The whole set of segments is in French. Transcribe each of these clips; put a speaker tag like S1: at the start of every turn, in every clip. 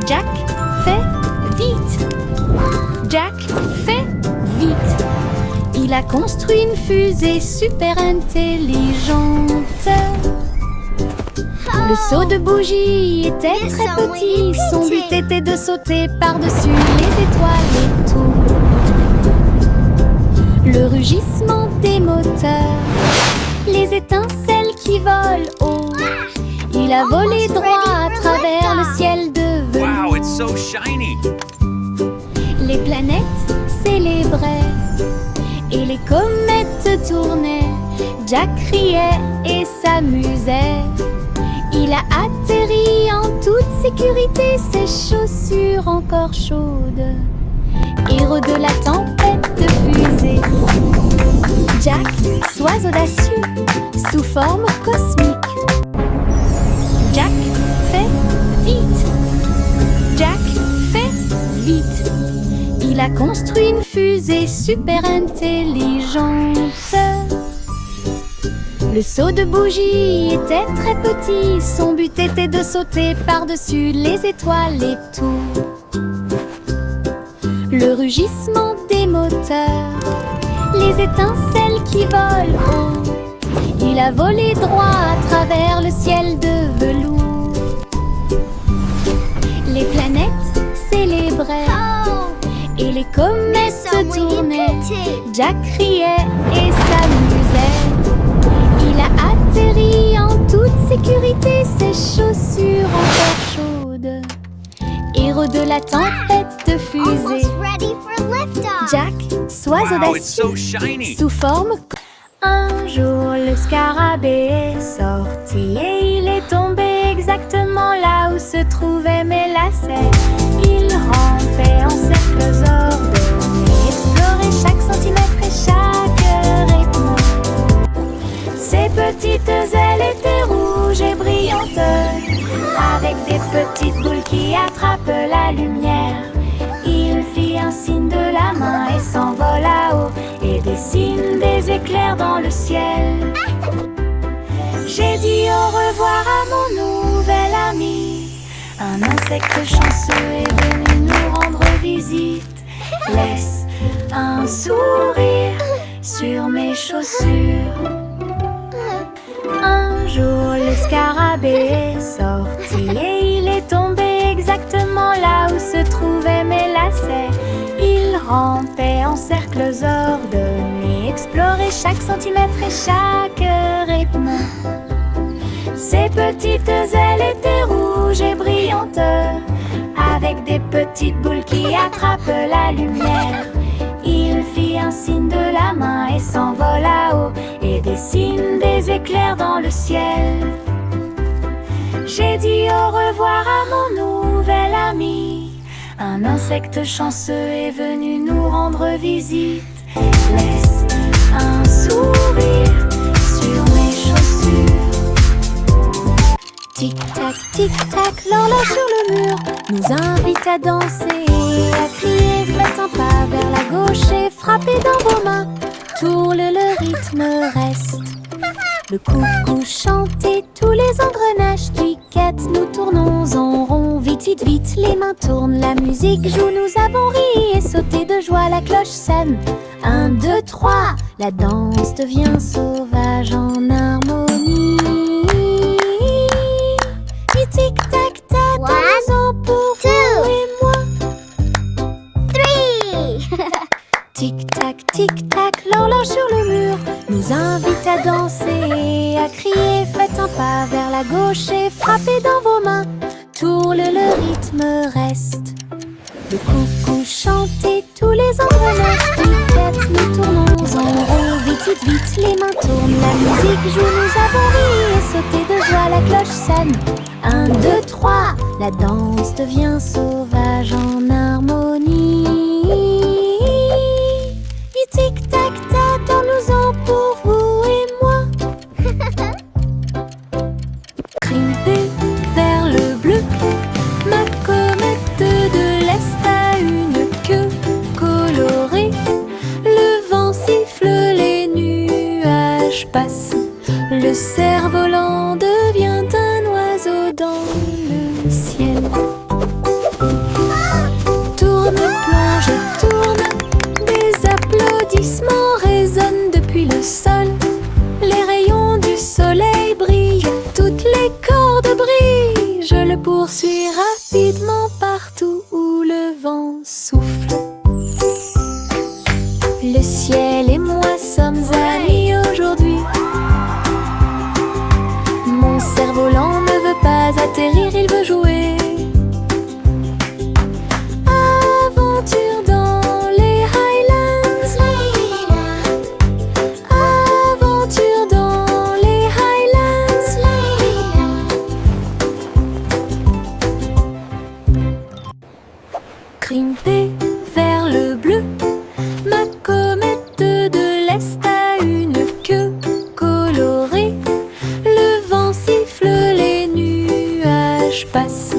S1: Jack, fais vite. Jack, fais vite. Il a construit une fusée super intelligente. Le seau de bougie était très petit. Son but était de sauter par-dessus les étoiles et tout. Le rugissement des moteurs, les étincelles qui volent haut. Il a volé droit à travers le ciel de velours.
S2: Wow, it's so shiny.
S1: Les planètes célébraient et les comètes tournaient. Jack riait et s'amusait. Il a atterri en toute sécurité, ses chaussures encore chaudes. Héros de la tempête de fusée. Jack, sois audacieux, sous forme cosmique. Jack, fais vite. Jack, fais vite. Il a construit une fusée super intelligente. Le seau de bougie était très petit. Son but était de sauter par-dessus les étoiles et tout. Le rugissement des moteurs, les étincelles qui volent haut. Il a volé droit à travers le ciel de velours. Les planètes célébraient et les comètes tournaient. Jack riait et s'amusait. Il a atterri en toute sécurité, ses chaussures encore chaudes. Héros de la tempête de fusée. Jack, sois audacieux, sous forme. Un jour, le scarabée est sorti et il est tombé exactement là où se trouvaient mes lacets. Il rampait en cercles ordonnés, explorait chaque centimètre et chaque rythme. Ses petites ailes étaient rouges et brillantes, avec des petites boules qui attrapent la lumière. Il fit un signe de la main et s'envola haut et dessine des éclairs dans le ciel. J'ai dit au revoir à mon nouvel ami. Un insecte chanceux est venu nous rendre visite. Laisse un sourire sur mes chaussures. Un jour, le scarabée est sorti et il est tombé exactement là où se trouvaient mes lacets. Il rampait en cercles ordonnés, explorait chaque centimètre et chaque rythme. Ses petites ailes étaient rouges et brillantes, avec des petites boules qui attrapent la lumière. Il fit un signe de la main et s'envola haut et dessine des éclairs dans le ciel. J'ai dit au revoir à mon nouvel ami. Un insecte chanceux est venu nous rendre visite. Laisse un sourire sur mes chaussures. Tic-tac, l'horloge sur le mur nous invite à danser et à crier. Faites un pas vers la gauche et frappez dans vos mains. Tourne, le rythme reste. Le coucou chante et tous les engrenages cliquettent. Nous tournons en rond, vite, vite, vite. Les mains tournent, la musique joue. Nous avons ri et sauté de joie, la cloche sonne. 1, 2, 3, la danse devient sauvage en harmonie. Tic-tac-tac, dansons pour vous et moi.
S3: 3.
S1: Tic-tac, l'horloge sur le mur nous invite à danser et à crier. Faites un pas vers la gauche et frappez dans vos mains. Tourne, le rythme reste. Le coucou chante et tous les engrenages cliquettent. Nous tournons en rond, vite, vite, vite. Les mains tournent, la musique joue. Nous avons ri et sauté de joie, la cloche sonne. 1, 2, 3, la danse devient sauvage en harmonie. Tic-tac-tac, tournons-en pour vous et moi. Crimpé vers le bleu, ma comète de l'Est a une queue colorée. Le vent siffle, les nuages passent. Le cerf-volant devient un oiseau dans le ciel. rapidement partout où le vent souffle. Le ciel et moi sommes amis aujourd'hui. Mon cerf-volant ne veut pas atterrir, il veut jouer. Aventure dans les Highlands. Aventure dans les Highlands. Grimper vers le bleu, ma comète de l'Est a une queue colorée. Le vent siffle, les nuages passent.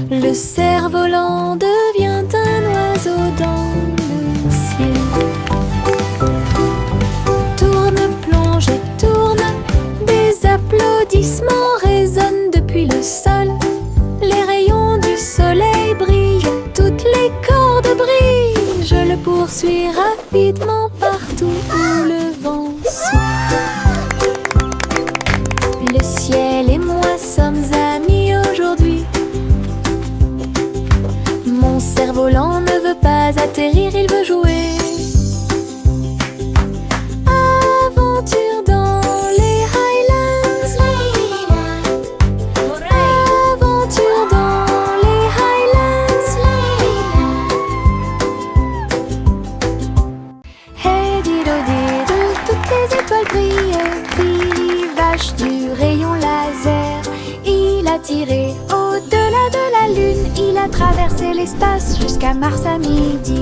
S1: Le cerf-volant devient un oiseau dans le ciel. Tourne, plonge et tourne, des applaudissements résonnent depuis le sol. Les rayons du soleil brillent, toutes les cordes brillent. Je le poursuis rapidement partout où le vent souffle. Le ciel et moi sommes amis aujourd'hui. Mon cerf-volant ne veut pas atterrir, il veut jouer. Aventure dans les Highlands. Aventure dans les Highlands. Hey dido dido, toutes les étoiles brillent. Vache du rayon laser, il a tiré au-delà de la lune. Il a traversé l'espace jusqu'à Mars à midi.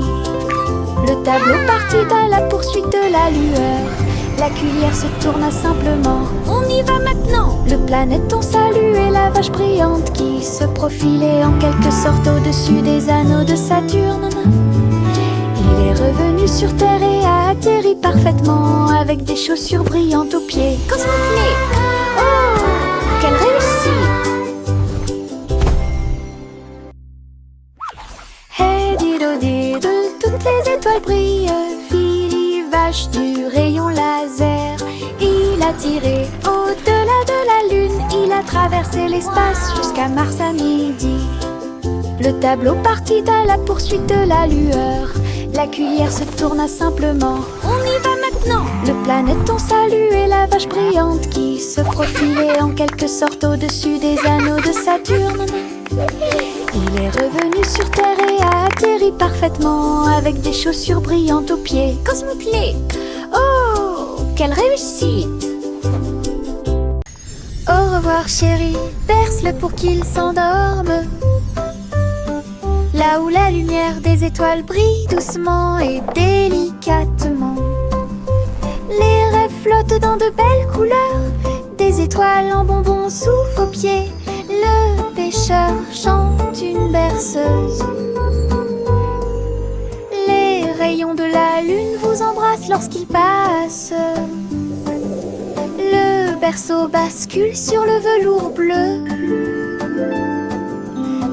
S1: Le tableau partit à la poursuite de la lueur. La cuillère se tourna simplement. On y va maintenant. Le planéton saluait la vache brillante qui se profilait en quelque sorte au-dessus des anneaux de Saturne. Il est revenu sur Terre et a atterri parfaitement avec des chaussures brillantes aux pieds. Cosmoplay! Oh, quelle réussite! Hey dido dido, toutes les étoiles brillent. Philly, vache du rayon laser, il a tiré au-delà de la lune. Il a traversé l'espace jusqu'à Mars à midi. Le tableau partit à la poursuite de la lueur. La cuillère se tourna simplement. On y va maintenant. Le planéton saluait la vache brillante qui se profilait en quelque sorte au-dessus des anneaux de Saturne. Il est revenu sur Terre et a atterri parfaitement avec des chaussures brillantes aux pieds. Cosmoplay! Oh, quelle réussite! Au revoir chérie, berce-le pour qu'il s'endorme. Là où la lumière des étoiles brille doucement et délicatement. Les rêves flottent dans de belles couleurs. Des étoiles en bonbons sous vos pieds. Le pêcheur chante une berceuse. Les rayons de la lune vous embrassent lorsqu'il passe. Le berceau bascule sur le velours bleu.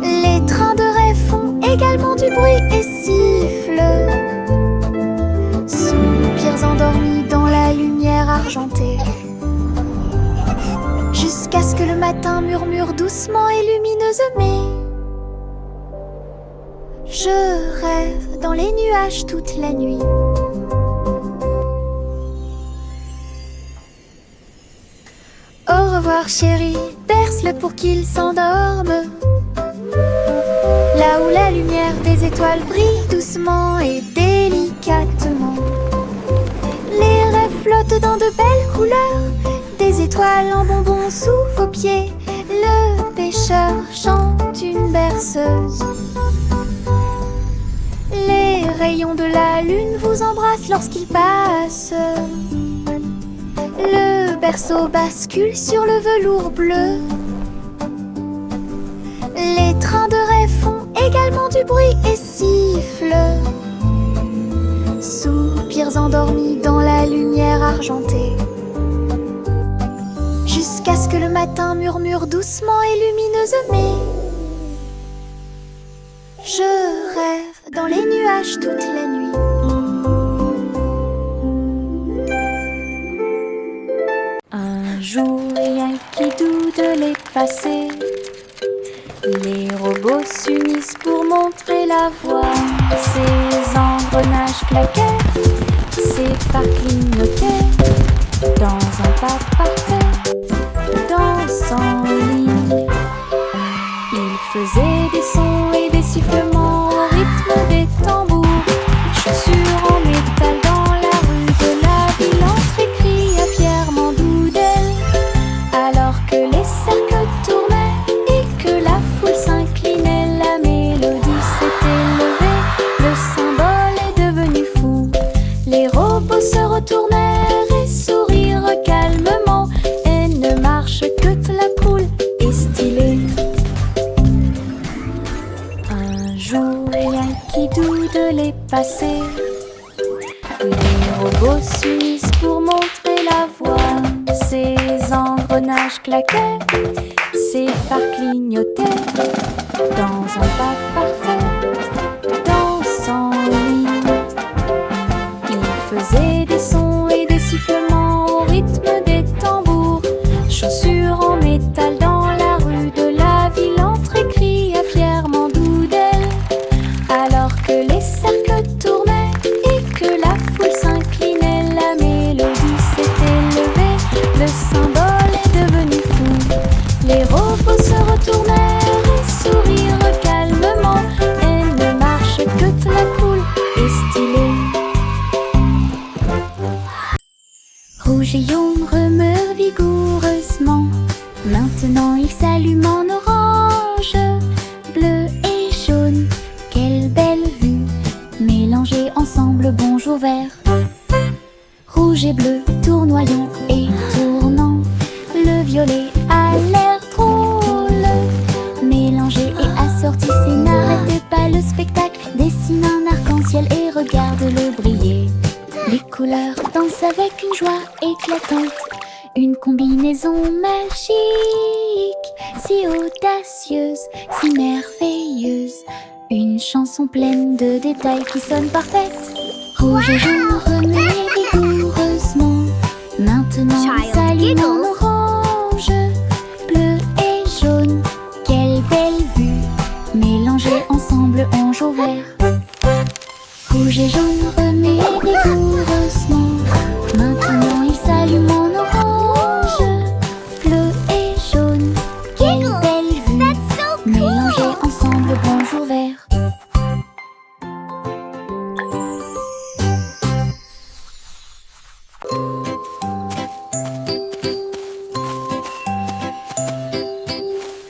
S1: Les trains de rêve font également du bruit et sifflent. Soupirs endormis dans la lumière argentée. Jusqu'à ce que le matin murmure doucement et lumineusement. Je rêve dans les nuages toute la nuit. Au revoir chérie, berce-le pour qu'il s'endorme. Là où la lumière des étoiles brille doucement et délicatement. Les rêves flottent dans de belles couleurs. Des étoiles en bonbons sous vos pieds. Le pêcheur chante une berceuse. Les rayons de la lune vous embrassent lorsqu'il passe. Le berceau bascule sur le velours bleu. Les trains de rêve font également du bruit et sifflent. Soupirs endormis dans la lumière argentée. Jusqu'à ce que le matin murmure doucement et lumineusement. Je rêve dans les nuages toute la nuit. Un jour, rien qui doute les passés. Les robots robots s'unissent pour montrer la voie. Ces engrenages claquaient, ces phares clignotaient. Dans un pas parfait, danse en ligne. Ils faisaient des sons et des sifflements au rythme des tambours. Chaussures en métal dans la rue de la ville, entrée cria fièrement Doodle. Alors que les cercles tournaient et que la foule s'inclinait, la mélodie s'était levée, le symbole est devenu fou. Les robots se retournèrent et sourirent calmement, et ne marche que la poule est stylée. Un jour, Yankee Doodle est passé. Les robots s'unissent pour montrer la voie. Ces engrenages claquaient, ces phares clignotaient. Dans un pas parfait, danse en ligne. Ils faisaient des sons et des sifflements au rythme des tambours. Chaussures en métal dans la rue de la ville, entrée cria fièrement Doodle. Alors que les cercles tournaient et que la foule s'inclinait, la mélodie s'était levée, le symbole est devenu fou. Les robots se retournèrent et sourirent calmement, et ne marche que la poule est stylée. Rouge et jaune remeurent vigoureusement. Maintenant ils s'allument en orange, bleu et jaune. Quelle belle vue, mélangés ensemble, bonjour vert. Rouge et bleu tournoyant et tournant. Le violet a l'air drôle. Mélangé et assorti, c'est n'arrêtez pas le spectacle. Dessine un arc-en-ciel et regarde-le briller. Les couleurs dansent avec une joie éclatante. Une combinaison magique, si audacieuse, si merveilleuse. Une chanson pleine de détails qui sonne parfaite. Rouge et jaune remuent vigoureusement. Maintenant ils s'allument en orange, bleu et jaune. Quelle belle vue, mélangés ensemble, on joue vert. Rouge et jaune remuent vigoureusement. Maintenant ils s'allument en orange, bleu et jaune. Quelle belle vue, mélangés ensemble, bonjour vert.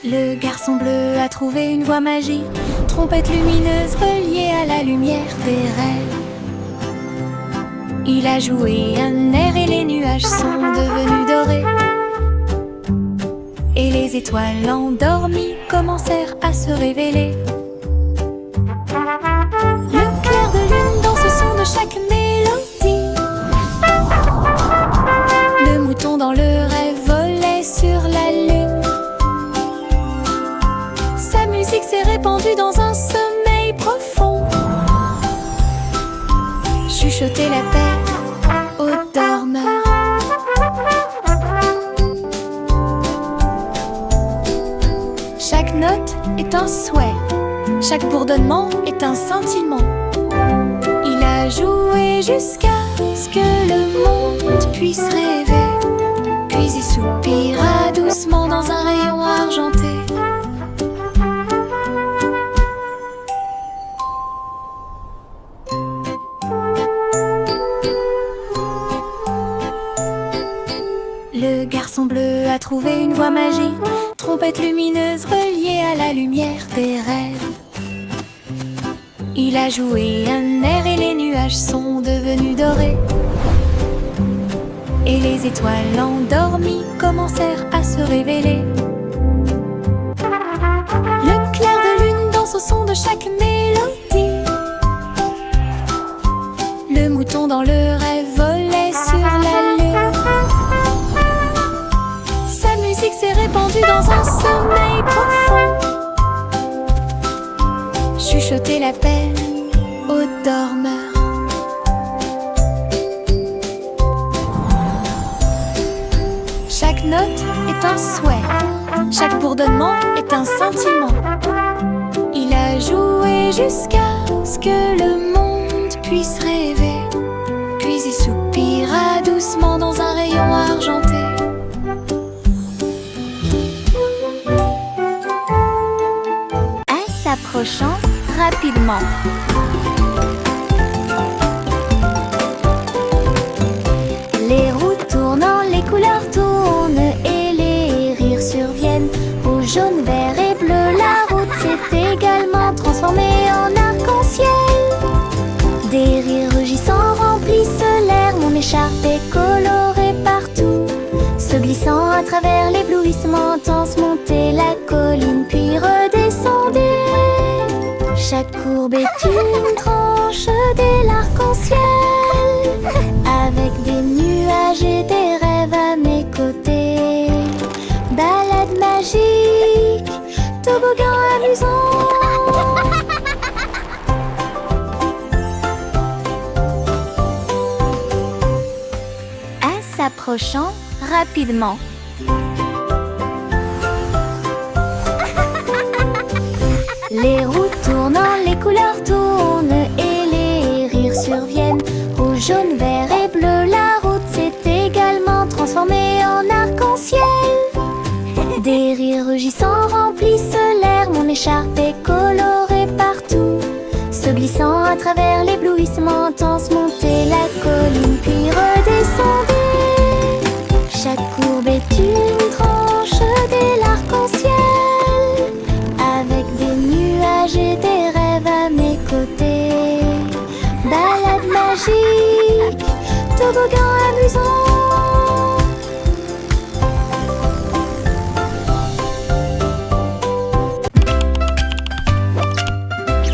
S1: Le garçon bleu a trouvé une voie magique, trompette lumineuse reliée à la lumière des rêves. Il a joué un air et les nuages sont devenus dorés. Et les étoiles endormies commencèrent à se révéler. Le clair de lune dans ce son de chaque mélodie. Le mouton dans le rêve volait sur la lune. Sa musique s'est répandue dans un sommeil profond. Chuchoter la paix aux dormeurs. Chaque note est un souhait, chaque bourdonnement est un scintillement. Il a joué jusqu'à ce que le monde puisse rêver. Puis il soupira doucement dans un rayon argenté. Le garçon bleu a trouvé une voie magique, trompette lumineuse reliée à la lumière des rêves. Il a joué un air et les nuages sont devenus dorés. Et les étoiles endormies commencèrent à se révéler. Le clair de lune danse au son de chaque mélodie. Le mouton dans le rêve volait sur la lune. Sa musique s'est répandue dans un sommeil profond. Chuchoter la peine aux dormeurs. Chaque note est un souhait, chaque bourdonnement est un scintillement. et jusqu'à ce que le monde puisse rêver. Puis il soupira doucement dans un rayon argenté. S'approchant rapidement. Les roues tournant, les couleurs tournent et les rires surviennent. Rouge, jaune, vert et bleu, la route s'est également transformée en arc-en-ciel. Des rires rugissants remplissent l'air, mon écharpe est colorée partout. Se glissant à travers l'éblouissement intense, montez la colline puis redescendez. Chaque courbe est une tranche de l'arc-en-ciel, avec des nuages et des rêves à mes côtés. Balade magique, toboggan amusant. À s'approchant rapidement. Les roues tournant, les couleurs tournent et les rires surviennent. Rouge, jaune, vert et bleu, la route s'est également transformée en arc-en-ciel. Des rires rugissants remplissent l'air, mon écharpe est colorée partout. Se glissant à travers l'éblouissement intense, montez la colline puis redescendez. Chaque courbe est une tranche de l'arc-en-ciel, avec des nuages et des rêves à mes côtés. Balade magique, toboggan amusant.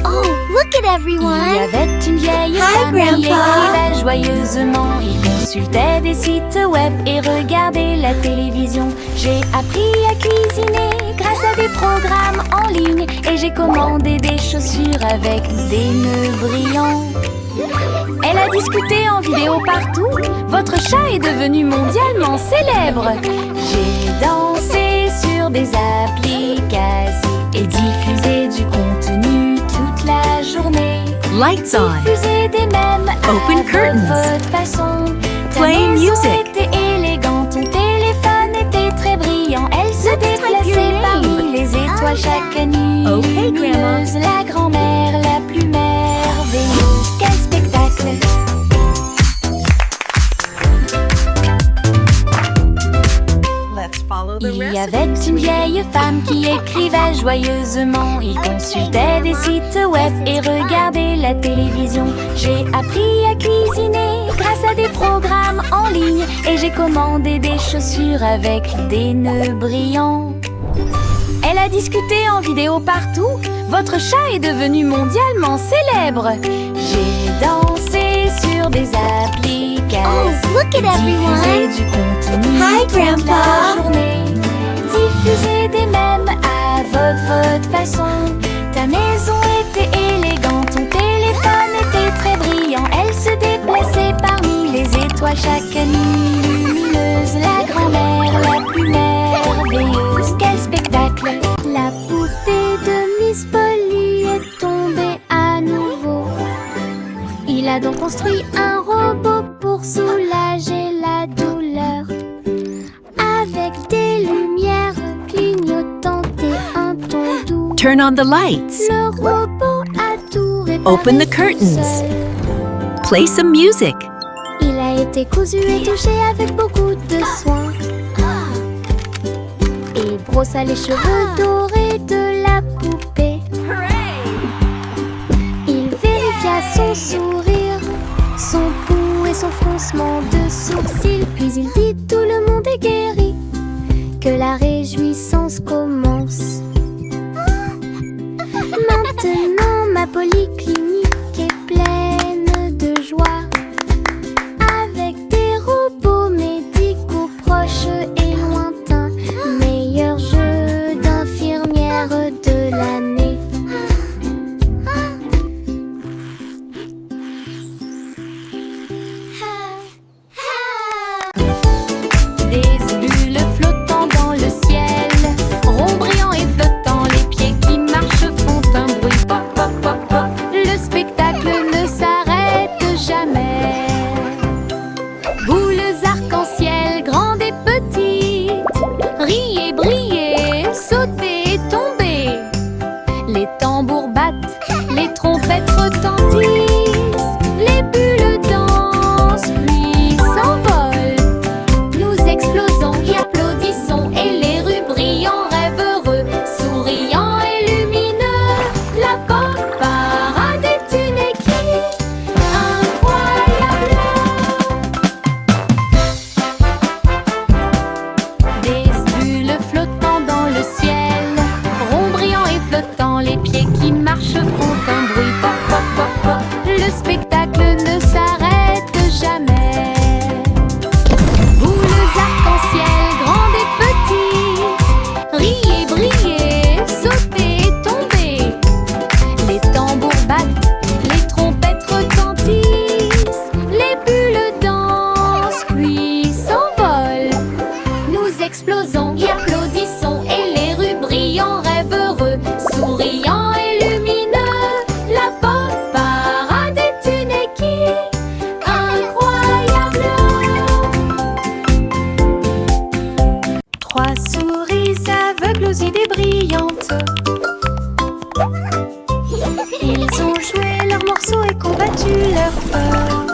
S3: Oh, look at everyone!
S1: Il y avait une vieille femme qui écrivait joyeusement. Il consultait des sites web et regardait la télévision. J'ai appris à cuisiner grâce à des programmes en ligne et j'ai commandé des chaussures avec des nœuds brillants. Elle a discuté en vidéo partout. Votre chat est devenu mondialement célèbre. J'ai dansé sur des applications et diffusé du contenu toute la journée.
S2: Lights on.
S1: Diffusé des mèmes
S2: Open
S1: à
S2: curtains.
S1: votre façon. Ta
S2: Play
S1: maison
S2: music.
S1: était élégante, ton téléphone était très brillant. Elle se déplaçait parmi les étoiles chaque nuit.
S2: Okay, Grandma.
S1: Lumineuse, la grand-mère la plus merveilleuse. Quel spectacle!
S2: Let's follow the
S1: Il y
S2: recipe.
S1: avait une vieille femme qui écrivait joyeusement. Il consultait des sites web et regardait la télévision. J'ai appris à cuisiner grâce à des programmes en ligne et j'ai commandé des chaussures avec des nœuds brillants. Elle a discuté en vidéo partout. Votre chat est devenu mondialement célèbre. J'ai dansé sur des applications.
S3: Oh, look at everyone!
S1: Diffusé du contenu
S3: Hi,
S1: toute
S3: Grandpa.
S1: la journée. Diffuser des mèmes à votre façon. Ta maison était élégante, ton téléphone était très brillant. Elle se déplaçait parmi les étoiles chaque nuit. Lumineuse, la grand-mère la plus merveilleuse. Quel spectacle! La poupée de Miss Polly est tombée à nouveau. Il a donc construit un robot pour soulager la douleur. Avec des lumières clignotantes et un ton doux,
S2: Turn on the lights.
S1: le robot a tout réparé
S2: Open the
S1: tout
S2: curtains.
S1: seul.
S2: Play some music.
S1: Il a été cousu et touché avec beaucoup de soin. Et brossa les cheveux dorés de la poupée. Il vérifia son sourire, son pouls et son froncement de sourcils. Puis il dit: tout le monde est guéri, que la réjouissance commence. Maintenant ma polyclinique est pleine de joie, avec des robots médicaux proches et lointains, meilleur jeu d'infirmière de la Ils ont joué leurs morceaux et combattu leur peur.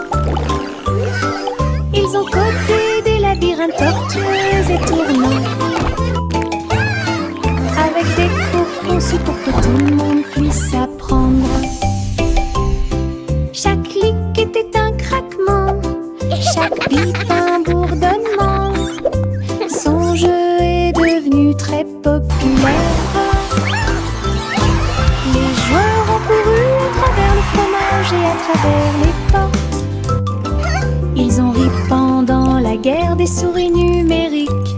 S1: Ils ont codé des labyrinthes tortueux et tournants, avec des cours conçus pour que tout le monde puisse apprendre. Chaque clic était un craquement, chaque bip un bourdonnement. Son jeu est devenu très populaire. Les joueurs ont couru à travers le fromage et à travers les portes. Ils ont ri pendant la guerre des souris numériques.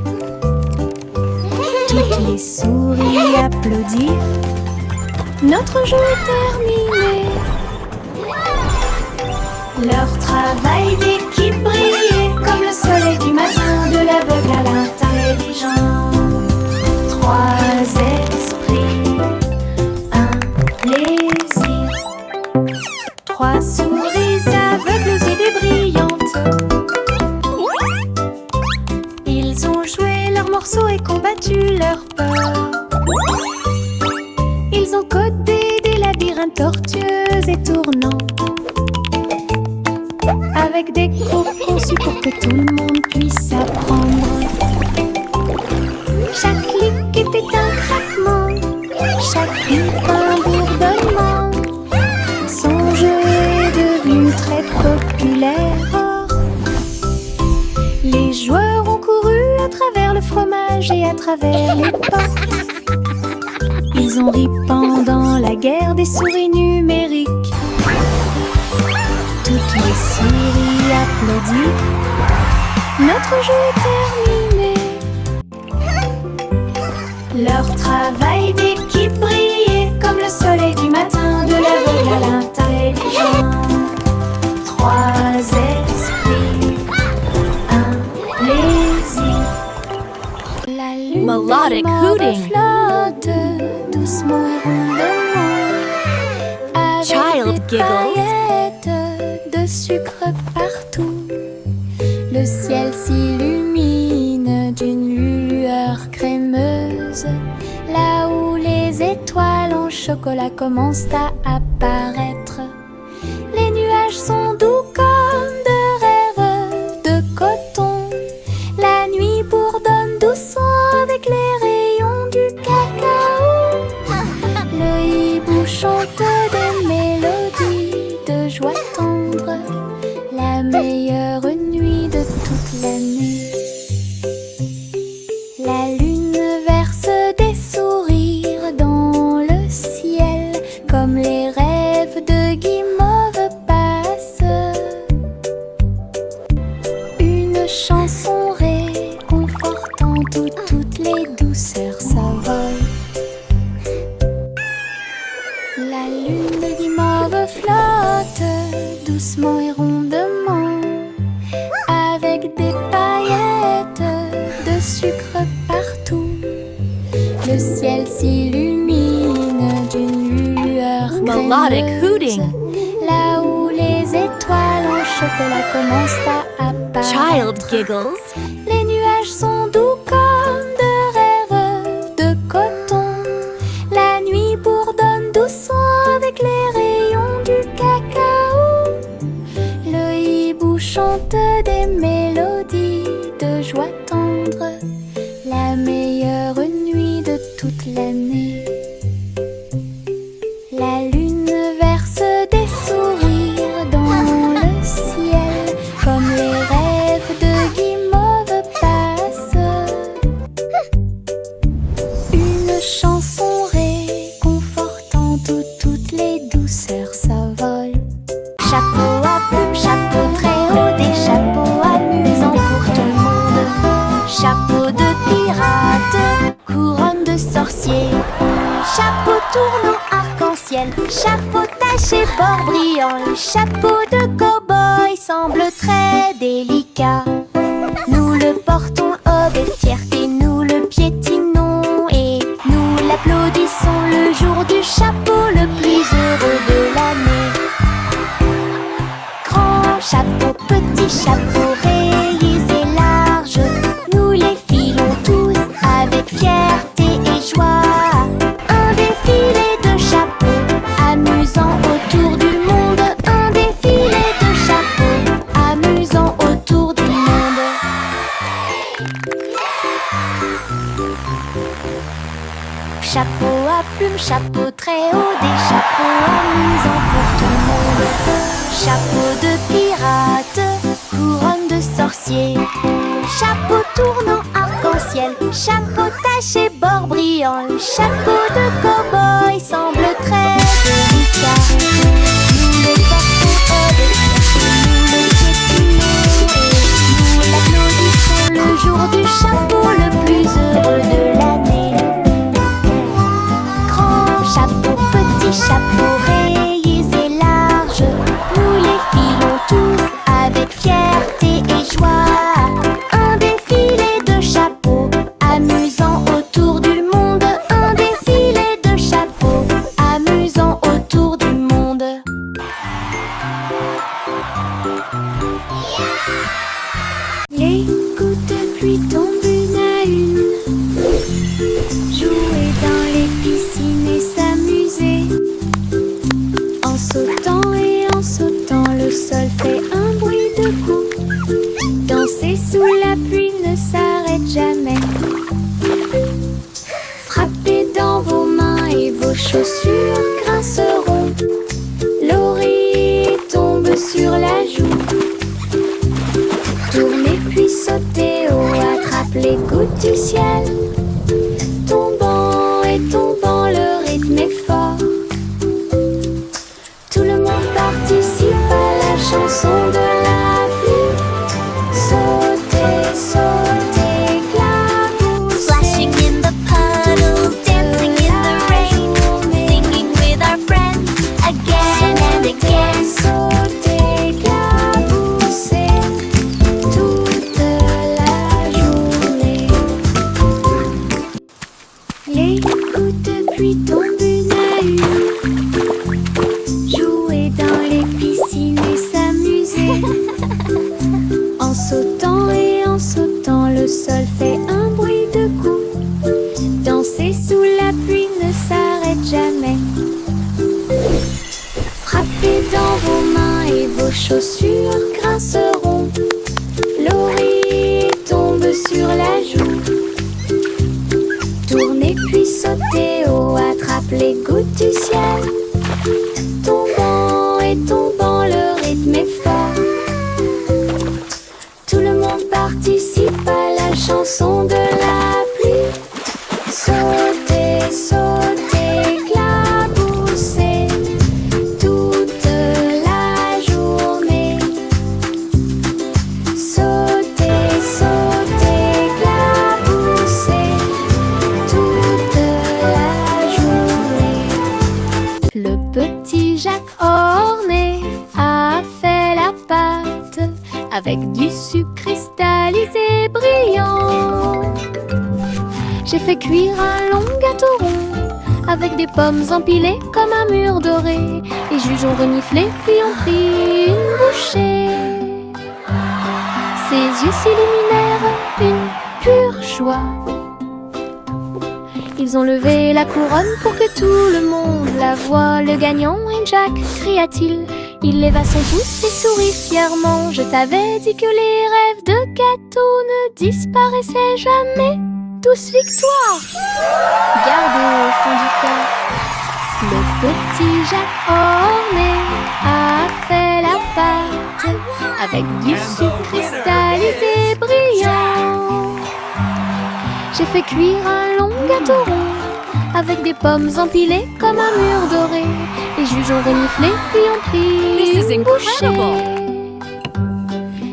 S1: Toutes les souris applaudirent. Notre jeu est terminé. Leur travail d'équipe brillait comme le soleil du matin, de l'aveugle à l'intelligent. Trois esprits, un plaisir. Trois souris aveugles aux idées brillantes. Ils ont joué leurs morceaux et combattu leur peur. Ils ont codé des labyrinthes tortueux et tournants, avec des cours conçus pour que tout le monde puisse apprendre. Chaque clic était un craquement, chaque bip un bourdonnement. Son jeu est devenu très populaire. Les joueurs ont couru à travers le fromage et à travers les portes. Ils ont ri pendant la guerre des souris numériques. Toutes les souris applaudissent. Notre jeu est terminé. Leur travail d'équipe brillait comme le soleil du matin, de l'aveugle à l'intelligent. Trois esprits, un plaisir. La lune
S2: Melodic hooting.
S1: flotte doucement et rondement, avec
S2: Child
S1: des
S2: giggles.
S1: paillettes de sucre partout. Le ciel s'illumine d'une lueur crémeuse, là où les étoiles en chocolat commencent à apparaître. Les nuages sont doux comme de rêves de coton. La nuit bourdonne doucement avec les rayons du cacao. Le hibou chante des mélodies de joie tendre, la meilleure nuit de toute l'année. La lune verse des sourires dans le ciel, comme les rêves de guimauve passent. Une chanson réconfortante où toutes les douceurs s'envolent. La lune de guimauve flotte doucement et rondement, avec des paillettes de sucre partout. Le ciel s'illumine d'une lueur
S2: Melodic
S1: crémeuse,
S2: hooting.
S1: là où les étoiles en chocolat commencent à apparaître.
S2: Child giggles.
S1: Les nuages sont doux comme de rêves de coton. La nuit bourdonne doucement avec les rayons du cacao. Le hibou chante des mélodies de joie tendre, la meilleure nuit de toute l'année. La lune verse des sourires dans le ciel, comme les rêves de guimauve passent. Une chanson réconfortante où toutes les douceurs s'envolent. Chapeau à plumes, chapeau très haut, des chapeaux amusants pour tout le monde. Chapeau de pirate, couronne de sorcier. Chapeau tournant arc-en-ciel, chapeau taché bord brillant. Le chapeau de cow-boy semble très délicat. Nous le portons avec fierté, nous le piétinons et nous l'applaudissons le jour du chapeau le plus heureux de l'année. Grand chapeau, petit chapeau, rayés et larges, nous les filons tous avec fierté et joie. Un défilé de chapeaux, amusant chapeaux très hauts, des chapeaux amusants pour tout le monde. Chapeau de pirate, couronne de sorcier, chapeau tournant arc-en-ciel, chapeau taché bord brillant, le chapeau de cow-boy semble très délicat. Nous le portons hors des chapeaux, nous le piétinons et nous l'applaudissons le jour du chapeau le plus heureux de l'année. Grand chapeau, petit chapeau, rayés et larges, nous les filons tous avec fierté et joie. Un défilé de chapeaux amusant autour du monde, un défilé de chapeaux amusant autour du monde. Les gouttes de pluie tombent une à une, jouer dans les piscines et s'amuser. En sautant et en sautant, le sol fait un bruit de coups. Danser sous la pluie ne s'arrête jamais. Frappez dans vos mains et vos chaussures grinceront. L'oreiller tombe sur la joue. Tournez puis sautez haut, attrape les gouttes du ciel. Tombant et tombant, le rythme est fort. Tout le monde participe à la chanson de la pluie. Sautez, sautez, éclaboussez.
S3: Splashing in the puddles, dancing in the rain, singing with our friends again and again.
S1: Sautez, éclaboussez toute la journée. Les gouttes de pluie tombent une à une, jouer dans les piscines et s'amuser. En sautant et en sautant, le sol fait un bruit de coups. Danser sous la pluie ne s'arrête jamais. Frappez dans vos mains et vos chaussures grinceront. L'oreiller tombe sur la joue. Tournez puis sautez haut, attrape les gouttes du ciel. Tombant et tombant, le rythme est fort. Tout le monde participe à la chanson de la pluie. Sautez, sautez, éclaboussez toute la journée. Sautez, sautez, éclaboussez toute la journée. Le petit Jacques Orné a fait la pâte avec du sucre cristallisé brillant. J'ai fait cuire un long gâteau rond avec des pommes empilées comme un mur doré. Les juges ont reniflé puis ont pris une bouchée. Ses yeux s'illuminèrent une pure joie. Ils ont levé la couronne pour que tout le monde la voie. Le gagnant est Jack, cria-t-il. Il leva son pouce et sourit fièrement. Je t'avais dit que les rêves de gâteau ne disparaissaient jamais. Tous victoire! Gardez au fond du cœur. Le petit Jacques Orné a fait la pâte avec du sucre cristallisé brillant. J'ai fait cuire un long gâteau rond avec des pommes empilées comme un mur doré. Les juges ont reniflé puis ont pris une bouchée.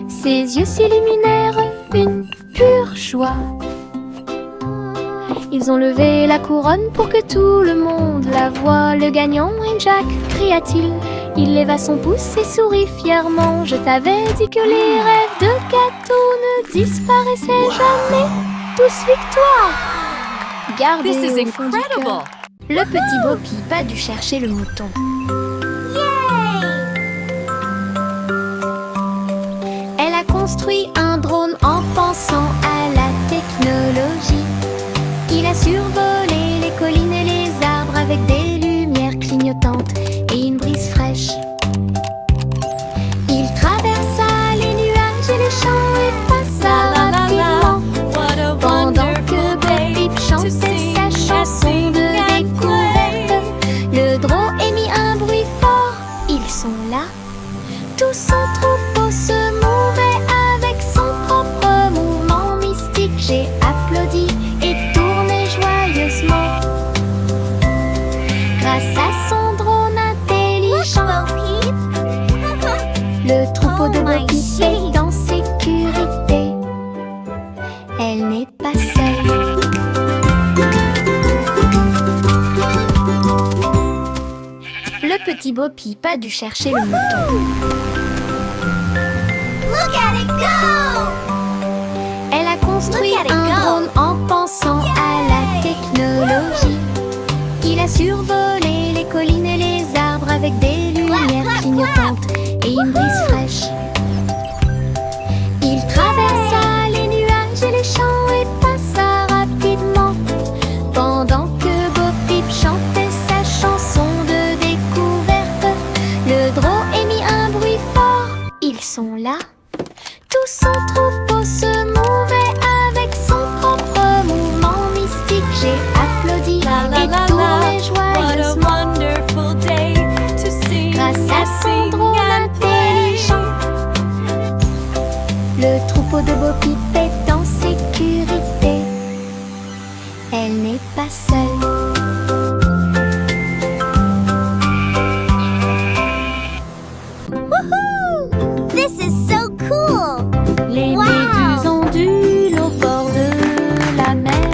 S1: Ses yeux s'illuminèrent une pure joie. Ils ont levé la couronne pour que tout le monde la voie. Le gagnant est Jack, cria-t-il. Il leva son pouce et sourit fièrement. Je t'avais dit que les rêves de gâteau ne disparaissaient jamais. Tous victoire! Gardez
S2: This is
S1: au fond du
S2: incredible!
S1: cœur. Le petit Bo Peep a dû chercher le mouton. Elle a construit un drone en pensant à la technologie. Il a survolé les collines et les arbres avec des lumières clignotantes et une brise fraîche. Il traversa les nuages et les champs et passa rapidement pendant que Bo Peep chantait sa chanson de découverte. sont là. Tout son troupeau se mouvait avec son propre mouvement mystique. J'ai applaudi et tourné joyeusement grâce à son drone intelligent. Le troupeau de Bo Peep est en sécurité. Elle n'est pas seule. Le petit Bo Peep a dû chercher le mouton.
S3: Look at it go!
S1: Elle a construit
S3: Look at it
S1: un
S3: go.
S1: drone en pensant à la technologie. Il a survolé les collines et les arbres avec des lumières clignotantes et une brise fraîche. Il traversa les nuages et les champs et passa rapidement pendant que Bo Peep chantait sa chanson de découverte. Le drone émit un bruit fort. Ils sont là. Tout son troupeau se mouvait avec son propre mouvement mystique. J'ai applaudi et tourné joyeusement
S2: wonderful day to sing
S1: grâce à son drone intelligent. Le troupeau de Bo Peep est en sécurité. Elle n'est pas seule.
S3: Woohoo! This is so cool!
S1: Les
S3: Wow!
S1: méduses ondulent au bord de la mer,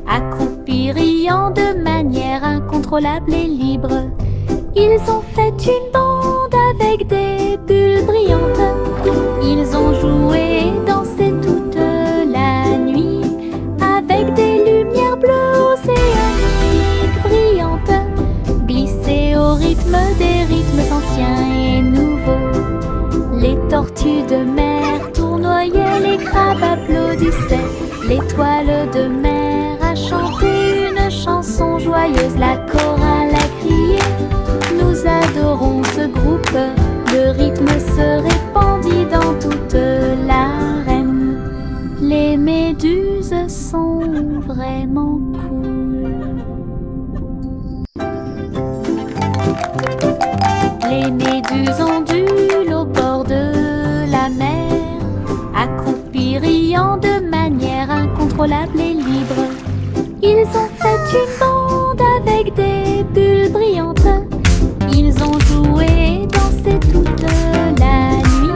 S1: accroupis riant de manière incontrôlable et libre. Ils ont fait une bande avec des bulles brillantes. Ils ont joué et dansé toute la nuit avec des lumières bleues océaniques brillantes, glissées au rythme des rythmes anciens et nouveaux. Les tortues de mer tournoyaient, les crabes applaudissaient. L'étoile de mer a chanté une chanson joyeuse. La chorale a crié. Nous adorons ce groupe. Le rythme se répandit dans toute l'arène. Les méduses sont vraiment cool. Les méduses ondulent au bord de la mer, accroupis riant de manière incontrôlable et libre. Ils ont fait une bande avec des bulles brillantes. Ils ont joué et dansé toute la nuit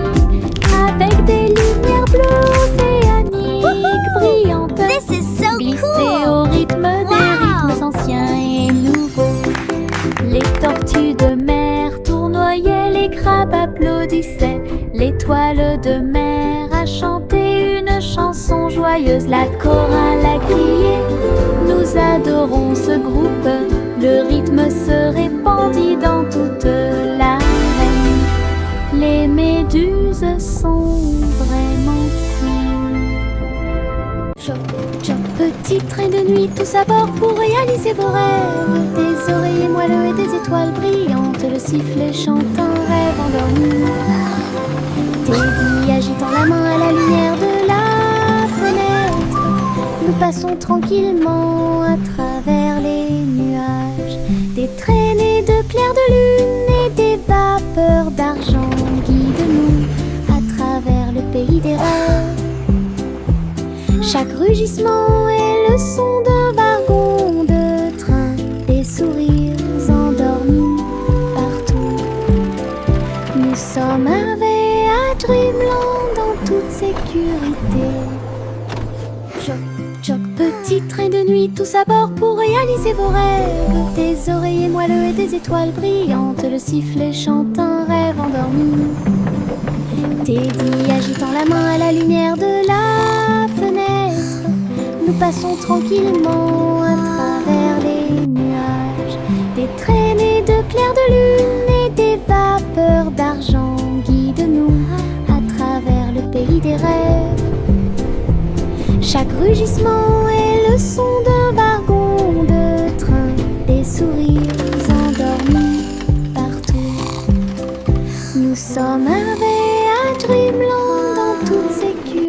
S1: avec des lumières bleues océaniques brillantes,
S3: This is so
S1: glissées
S3: cool!
S1: au rythme des
S3: Wow!
S1: rythmes anciens et nouveaux. Les tortues de mer tournoyaient, les crabes applaudissaient. L'étoile de mer a chanté une chanson joyeuse. La chorale a crié. Nous adorons ce groupe. Le rythme se répandit dans toute l'arène. Les méduses sont vraiment cool. Choc, choc, petit train de nuit, tous à bord pour réaliser vos rêves. Des oreillers moelleux et des étoiles brillantes. Le sifflet chante un rêve endormi. Teddy agitant la main à la lumière de la fenêtre. Nous passons tranquillement à travers les nuages. Des traînées de clairs de lune et des vapeurs d'argent guident-nous à travers le pays des rêves. Chaque rugissement est le son d'un wagon de train. Des sourires endormis partout. Nous sommes arrivés à Dreamland en toute sécurité. Choc, choc, petit train de nuit, tous à bord pour réaliser vos rêves. Des oreillers moelleux et des étoiles brillantes. Le sifflet chante un rêve endormi. Teddy agitant la main à la lumière de la fenêtre. Nous passons tranquillement à travers les nuages. Des traînées de clairs de lune et des vapeurs d'argent guident-nous à travers le pays des rêves. Chaque rugissement est le son d'un wagon de train. Des sourires endormis partout. Nous sommes avec